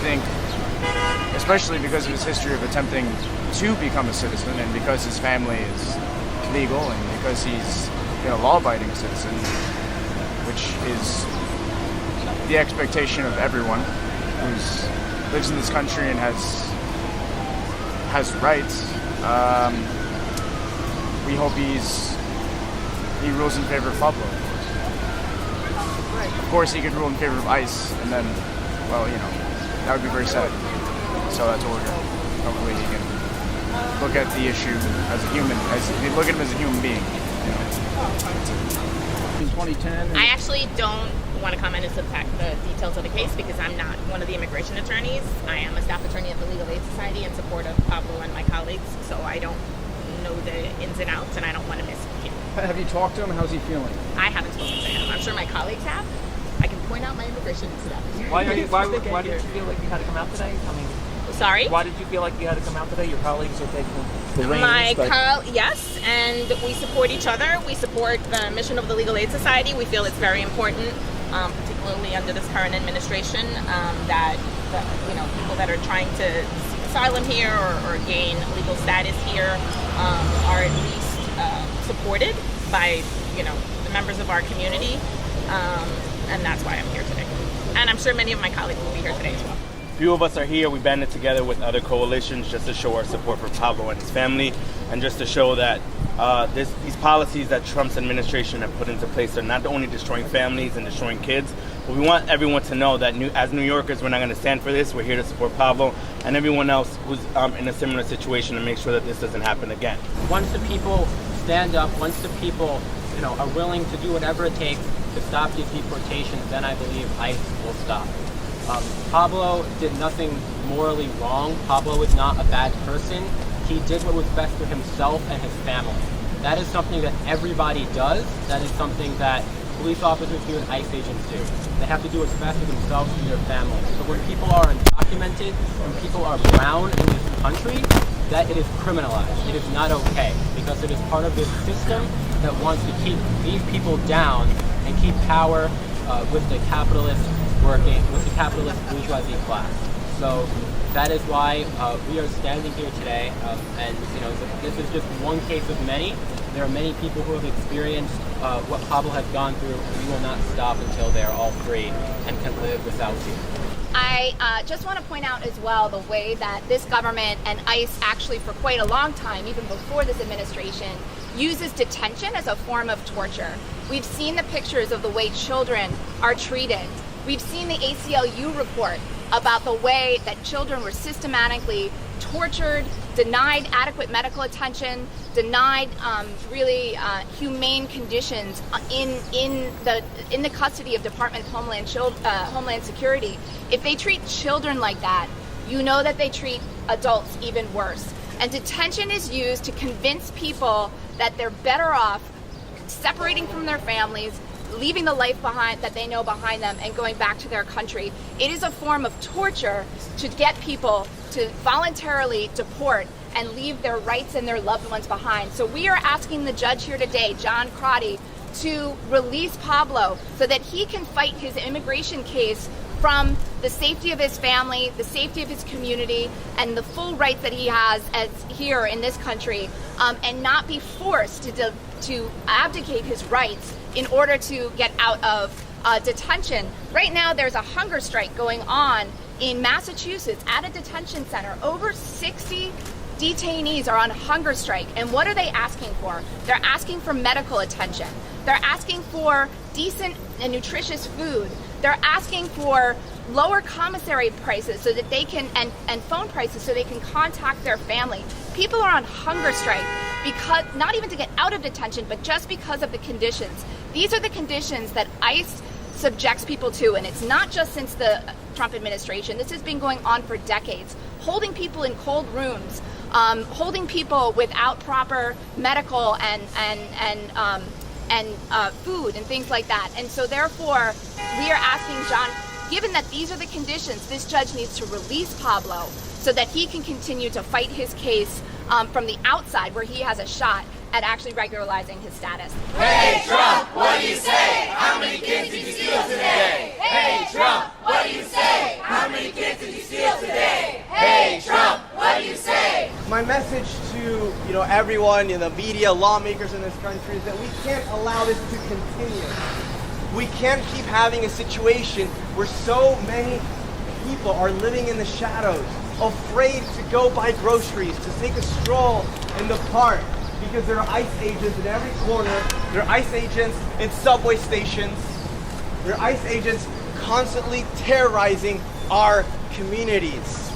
think, especially because of his history of attempting to become a citizen, and because his family is legal, and because he's been a law-abiding citizen, which is the expectation of everyone who lives in this country and has rights. We hope he rules in favor of Pablo. Of course, he could rule in favor of ICE, and then, well, that would be very sad. So that's what we're doing. Hopefully, he can look at the issue as a human, look at him as a human being. In 2010. I actually don't want to comment into the details of the case because I'm not one of the immigration attorneys. I am a staff attorney at the Legal Aid Society in support of Pablo and my colleagues, so I don't know the ins and outs, and I don't want to misspeak. Have you talked to him? How's he feeling? I haven't spoken to him. I'm sure my colleagues have. I can point out my immigration status. Why did you feel like you had to come out today? Sorry? Why did you feel like you had to come out today? Your colleagues are taking the reins. Yes, and we support each other. We support the mission of the Legal Aid Society. We feel it's very important, particularly under this current administration, that people that are trying to seek asylum here or gain legal status here are at least supported by the members of our community, and that's why I'm here today. And I'm sure many of my colleagues will be here today as well. Few of us are here. We banded together with other coalitions just to show our support for Pablo and his family, and just to show that these policies that Trump's administration have put into place are not only destroying families and destroying kids, but we want everyone to know that as New Yorkers, we're not going to stand for this. We're here to support Pablo and everyone else who's in a similar situation to make sure that this doesn't happen again. Once the people stand up, once the people are willing to do whatever it takes to stop these deportations, then I believe ICE will stop. Pablo did nothing morally wrong. Pablo is not a bad person. He did what was best for himself and his family. That is something that everybody does. That is something that police officers do and ICE agents do. They have to do what's best for themselves and their family. But when people are undocumented, when people are brown in this country, that it is criminalized. It is not okay, because it is part of this system that wants to keep these people down and keep power with the capitalist bourgeoisie class. So that is why we are standing here today, and this is just one case of many. There are many people who have experienced what Pablo has gone through, and we will not stop until they are all free and can live without fear. I just want to point out as well the way that this government and ICE actually for quite a long time, even before this administration, uses detention as a form of torture. We've seen the pictures of the way children are treated. We've seen the ACLU report about the way that children were systematically tortured, denied adequate medical attention, denied humane conditions in the custody of Department of Homeland Security. If they treat children like that, you know that they treat adults even worse. And detention is used to convince people that they're better off separating from their families, leaving the life behind that they know behind them, and going back to their country. It is a form of torture to get people to voluntarily deport and leave their rights and their loved ones behind. So we are asking the judge here today, John Crotty, to release Pablo so that he can fight his immigration case from the safety of his family, the safety of his community, and the full rights that he has as here in this country, and not be forced to abdicate his rights in order to get out of detention. Right now, there's a hunger strike going on in Massachusetts at a detention center. Over 60 detainees are on hunger strike. And what are they asking for? They're asking for medical attention. They're asking for decent and nutritious food. They're asking for lower commissary prices so that they can, and phone prices so they can contact their family. People are on hunger strike because, not even to get out of detention, but just because of the conditions. These are the conditions that ICE subjects people to, and it's not just since the Trump administration. This has been going on for decades. Holding people in cold rooms, holding people without proper medical and food and things like that. And so therefore, we are asking John, given that these are the conditions, this judge needs to release Pablo so that he can continue to fight his case from the outside, where he has a shot at actually regularizing his status. Hey Trump, what do you say? How many kids did you steal today? Hey Trump, what do you say? How many kids did you steal message to everyone, the media, lawmakers in this country is that we can't allow this to continue. We can't keep having a situation where so many people are living in the shadows, afraid to go buy groceries, to take a stroll in the park, because there are ICE agents in every corner. There are ICE agents in subway stations. There are ICE agents constantly terrorizing our communities.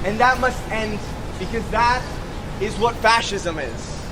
And that must end, because that is what fascism is.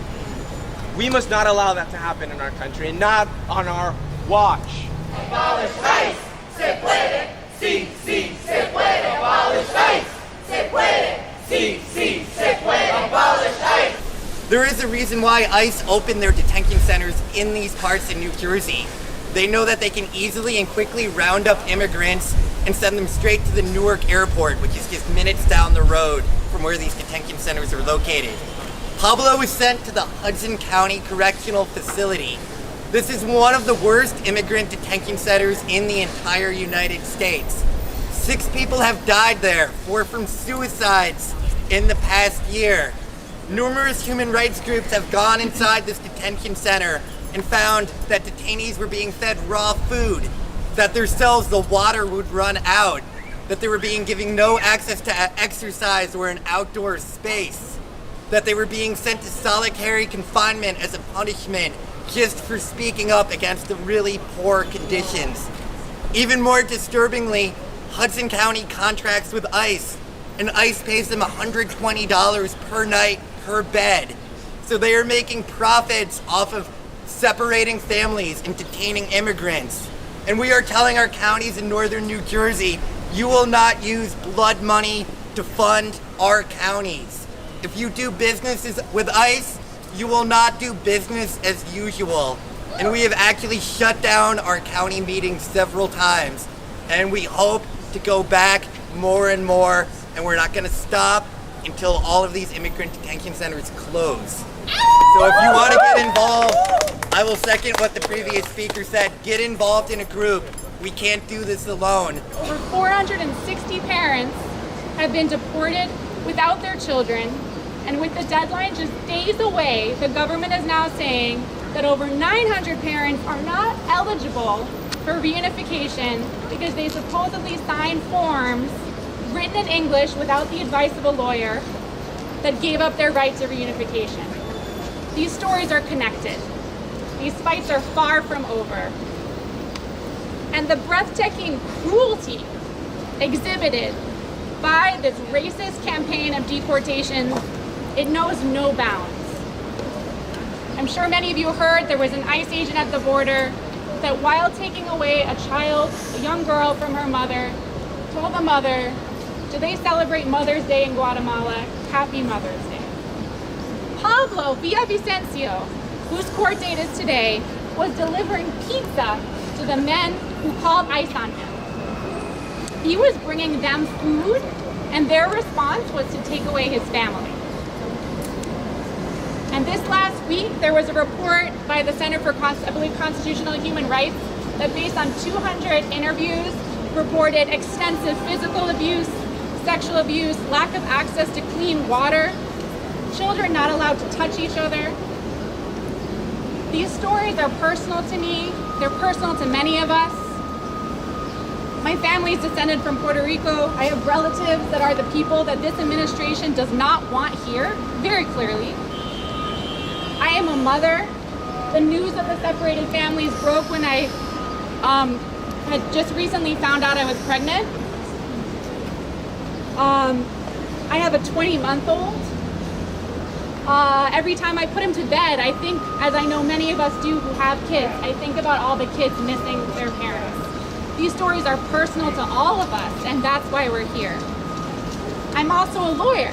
We must not allow that to happen in our country, and not on our watch. Abolish ICE, se puede, sí, sí, se puede. Abolish ICE, se puede, sí, sí, se puede. Abolish ICE. There is a reason why ICE opened their detention centers in these parts in New Jersey. They know that they can easily and quickly round up immigrants and send them straight to the Newark airport, which is just minutes down the road from where these detention centers are located. Pablo was sent to the Hudson County Correctional Facility. This is one of the worst immigrant detention centers in the entire United States. 6 people have died there, 4 from suicides in the past year. Numerous human rights groups have gone inside this detention center and found that detainees were being fed raw food, that their cells, the water would run out, that they were being given no access to exercise or an outdoor space, that they were being sent to solitary confinement as a punishment just for speaking up against the really poor conditions. Even more disturbingly, Hudson County contracts with ICE, and ICE pays them $120 per night per bed. So they are making profits off of separating families and detaining immigrants. And we are telling our counties in northern New Jersey, you will not use blood money to fund our counties. If you do businesses with ICE, you will not do business as usual. And we have actually shut down our county meetings several times. And we hope to go back more and more, and we're not gonna stop until all of these immigrant detention centers close. So if you want to get involved, I will second what the previous speaker said. Get involved in a group. We can't do this alone. Over 460 parents have been deported without their children, and with the deadline just days away, the government is now saying that over 900 parents are not eligible for reunification because they supposedly signed forms written in English without the advice of a lawyer that gave up their right to reunification. These stories are connected. These fights are far from over. And the breathtaking cruelty exhibited by this racist campaign of deportation, it knows no bounds. I'm sure many of you heard there was an ICE agent at the border that while taking away a child, a young girl from her mother, told the mother, do they celebrate Mother's Day in Guatemala? Happy Mother's Day. Pablo Villavicencio, whose court date is today, was delivering pizza to the men who called ICE on him. He was bringing them food, and their response was to take away his family. And this last week, there was a report by the Center for, Constitutional and Human Rights that based on 200 interviews, reported extensive physical abuse, sexual abuse, lack of access to clean water, children not allowed to touch each other. These stories are personal to me. They're personal to many of us. My family is descended from Puerto Rico. I have relatives that are the people that this administration does not want here, very clearly. I am a mother. The news of the separated families broke when I had just recently found out I was pregnant. I have a 20-month-old. Every time I put him to bed, I think, as I know many of us do who have kids, I think about all the kids missing their parents. These stories are personal to all of us, and that's why we're here. I'm also a lawyer.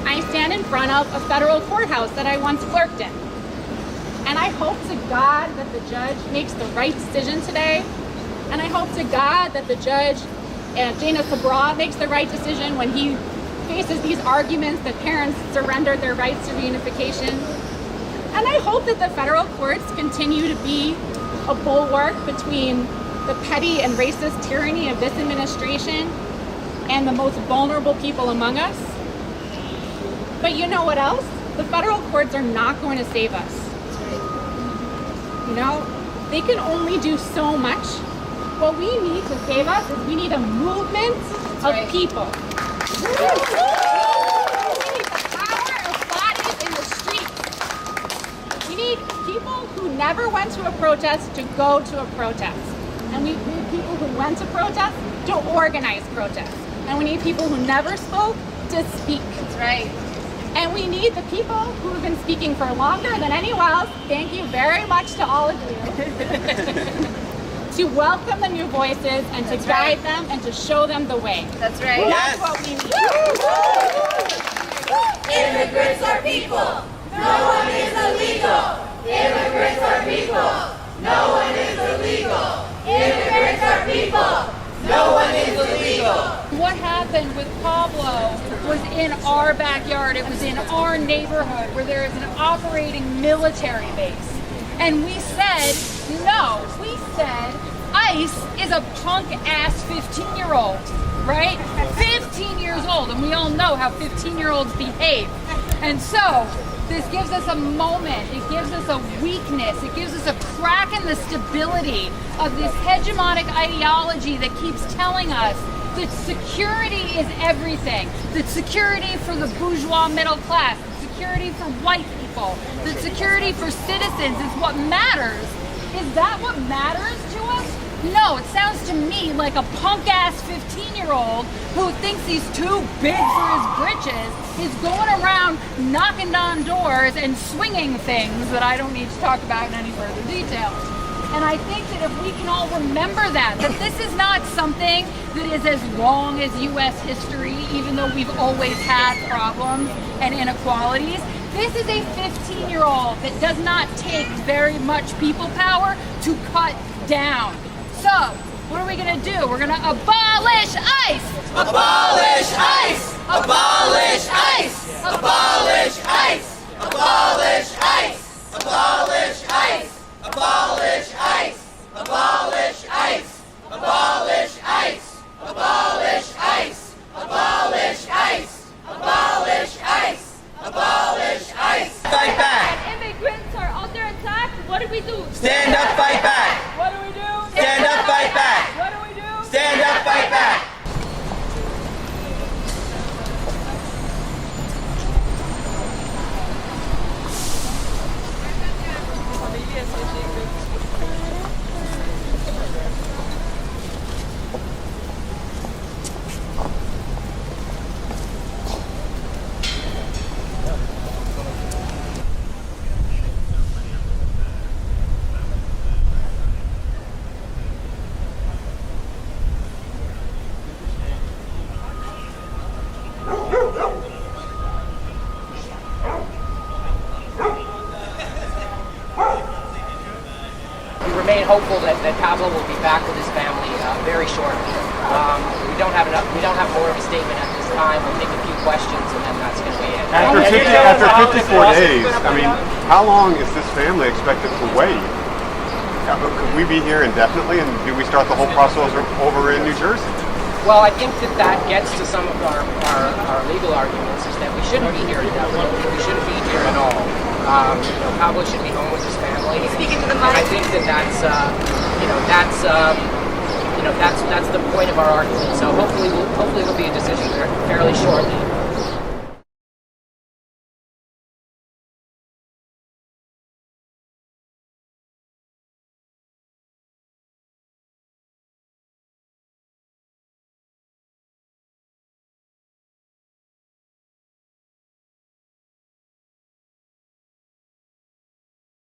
I stand in front of a federal courthouse that I once clerked in. And I hope to God that the judge makes the right decision today. And I hope to God that the judge, Dana Sabra, makes the right decision when he faces these arguments that parents surrendered their rights to reunification. And I hope that the federal courts continue to be a bulwark between the petty and racist tyranny of this administration and the most vulnerable people among us. But you know what else? The federal courts are not going to save us. You know, they can only do so much. What we need to save us is we need a movement of people. We need the power of bodies in the streets. We need people who never went to a protest to go to a protest. And we need people who went to protests to organize protests. And we need people who never spoke to speak. That's right. And we need the people who have been speaking for longer than anyone else. Thank you very much to all of you. To welcome the new voices and to guide them and to show them the way. That's right. That's what we need. Immigrants are people. No one is illegal. Immigrants are people. No one is illegal. Immigrants are people. No one is illegal. What happened with Pablo was in our backyard. It was in our neighborhood where there is an operating military base. And we said, no. We said, ICE is a punk-ass 15-year-old, right? 15 years old, and we all know how 15-year-olds behave. And so, this gives us a moment, it gives us a weakness, it gives us a crack in the stability of this hegemonic ideology that keeps telling us that security is everything, that security for the bourgeois middle class, that security for white people, that security for citizens is what matters. Is that what matters to us? No, it sounds to me like a punk-ass 15-year-old who thinks he's too big for his britches is going around knocking on doors and swinging things that I don't need to talk about in any further detail. And I think that if we can all remember that this is not something that is as long as U.S. history, even though we've always had problems and inequalities. This is a 15-year-old that does not take very much people power to cut down. So, what are we going to do? We're going to abolish ICE! Abolish ICE! Abolish ICE! Abolish ICE! Abolish ICE! Abolish ICE! Abolish ICE! Abolish ICE! Abolish ICE! Abolish ICE! Abolish ICE! Abolish ICE! Abolish ICE! Fight back! Immigrants are under attack. What do we do? Stand up, fight back! What do we do? Stand up, fight back! What do we do? Stand up, fight back! Remain hopeful that Pablo will be back with his family very shortly. We don't have more of a statement at this time. We'll take a few questions and then that's going to be it. After 54 days, I mean, how long is this family expected to wait? Could we be here indefinitely, and do we start the whole process over in New Jersey? Well, I think that gets to some of our legal arguments, is that we shouldn't be here indefinitely. We shouldn't be here at all. Pablo should be home with his family. Speaking to the mic. I think that's the point of our argument. So hopefully there'll be a decision fairly shortly.